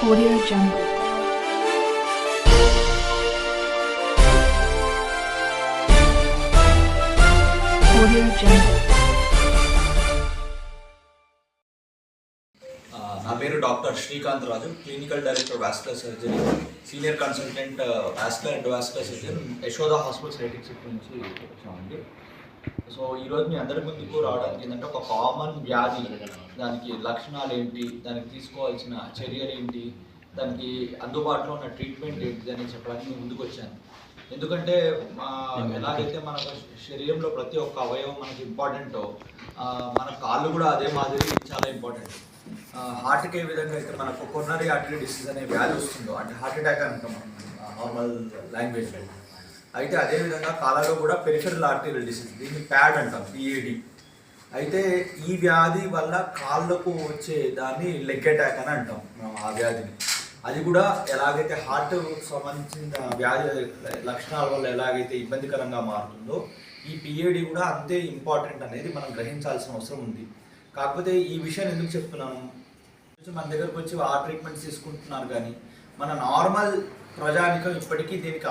Audio Jungle. Audio Jungle. నా పేరు doctor Srikanth Raju, clinical director vascular surgery, senior consultant vascular and vascular surgeon, Yashoda hospitals rating city నుంచి వచ్చామండి. So ఈరోజు మీ అందరి ముందుకు రావడానికి ఏంటంటే ఒక కామన్ వ్యాధి, దానికి లక్షణాలు ఏంటి, దానికి తీసుకోవాల్సిన చర్యలు ఏంటి, దానికి అందుబాటులో ఉన్న ట్రీట్మెంట్ ఏంటి అని చెప్పడానికి నేను ముందుకు వచ్చాను. ఎందుకంటే ఎలాగైతే మన శరీరంలో ప్రతి ఒక్క అవయవం మనకి ఇంపార్టెంటో, మన కాళ్ళు కూడా అదే మాదిరి చాలా ఇంపార్టెంట్. హార్ట్కి ఏ విధంగా అయితే మనకు కొరోనరీ ఆర్టరీ డిసీజ్ అనే వ్యాధి వస్తుందో, అంటే హార్ట్ అటాక్ అంటాం నార్మల్ లాంగ్వేజ్లో, అయితే అదేవిధంగా కాళ్ళలో కూడా పెరిఫెరల్ ఆర్టరీయల్ డిసీజ్, దీన్ని ప్యాడ్ అంటాం, పిఏడి. అయితే ఈ వ్యాధి వల్ల కాళ్ళకు వచ్చే దాన్ని లెగ్ అటాక్ అని అంటాం ఆ వ్యాధిని. అది కూడా ఎలాగైతే హార్ట్ సంబంధించిన వ్యాధి లక్షణాల వల్ల ఎలాగైతే ఇబ్బందికరంగా మారుతుందో, ఈ పిఏడి కూడా అంతే ఇంపార్టెంట్ అనేది మనం గ్రహించాల్సిన అవసరం ఉంది. కాకపోతే ఈ విషయాన్ని ఎందుకు చెప్తున్నాను, మన దగ్గరకు వచ్చి ఆ ట్రీట్మెంట్స్ తీసుకుంటున్నారు, కానీ మన నార్మల్ ప్రజానికం ఇప్పటికీ దీనికి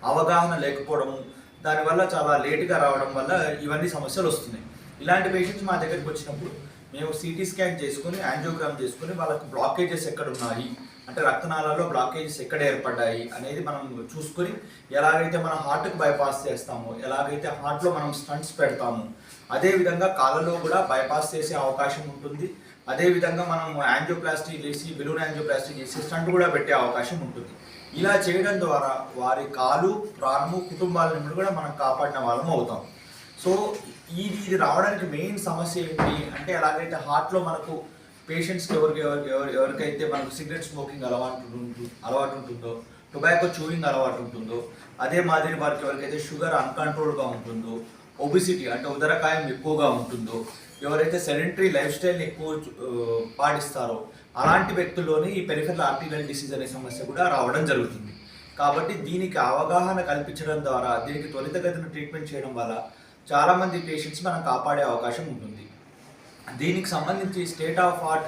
అవగాహన లేకపోవడము, దానివల్ల చాలా లేటుగా రావడం వల్ల ఇవన్నీ సమస్యలు వస్తున్నాయి. ఇలాంటి పేషెంట్స్ మా దగ్గరికి వచ్చినప్పుడు మేము సిటీ స్కాన్ చేసుకొని, యాంజియోగ్రామ్ చేసుకొని, వాళ్ళకి బ్లాకేజెస్ ఎక్కడ ఉన్నాయి, అంటే రక్తనాళాల్లో బ్లాకేజెస్ ఎక్కడ ఏర్పడ్డాయి అనేది మనం చూసుకొని, ఎలాగైతే మన హార్ట్కి బైపాస్ చేస్తామో, ఎలాగైతే హార్ట్లో మనం స్టంట్స్ పెడతామో, అదేవిధంగా కాళ్ళలో కూడా బైపాస్ చేసే అవకాశం ఉంటుంది. అదేవిధంగా మనం యాంజియోప్లాస్టీ చేసి, బెలూన్ యాంజియోప్లాస్టీ చేసి స్టంట్ కూడా పెట్టే అవకాశం ఉంటుంది. ఇలా చేయడం ద్వారా వారి కాలు, ప్రాణము, కుటుంబాలను కూడా మనం కాపాడిన వాళ్ళం అవుతాం. సో ఇది రావడానికి మెయిన్ సమస్య ఏంటి అంటే, ఎలాగైతే హార్ట్లో మనకు పేషెంట్స్కి ఎవరికైతే మనకు సిగరెట్ స్మోకింగ్ అలవాటు ఉంటుందో, టొబాకో చూయింగ్ అలవాటు ఉంటుందో, అదే మాదిరి వారికి ఎవరికైతే షుగర్ అన్కంట్రోల్గా ఉంటుందో, ఒబిసిటీ అంటే ఉదరకాయం ఎక్కువగా ఉంటుందో, ఎవరైతే సెడెంటరీ లైఫ్ స్టైల్ని ఎక్కువ పాటిస్తారో, అలాంటి వ్యక్తుల్లోనే ఈ పెరిఫెరల్ ఆర్టరీయల్ డిసీజ్ అనే సమస్య కూడా రావడం జరుగుతుంది. కాబట్టి దీనికి అవగాహన కల్పించడం ద్వారా, దీనికి త్వరితగతిన ట్రీట్మెంట్ చేయడం వల్ల చాలామంది పేషెంట్స్ మనం కాపాడే అవకాశం ఉంటుంది. దీనికి సంబంధించి స్టేట్ ఆఫ్ ఆర్ట్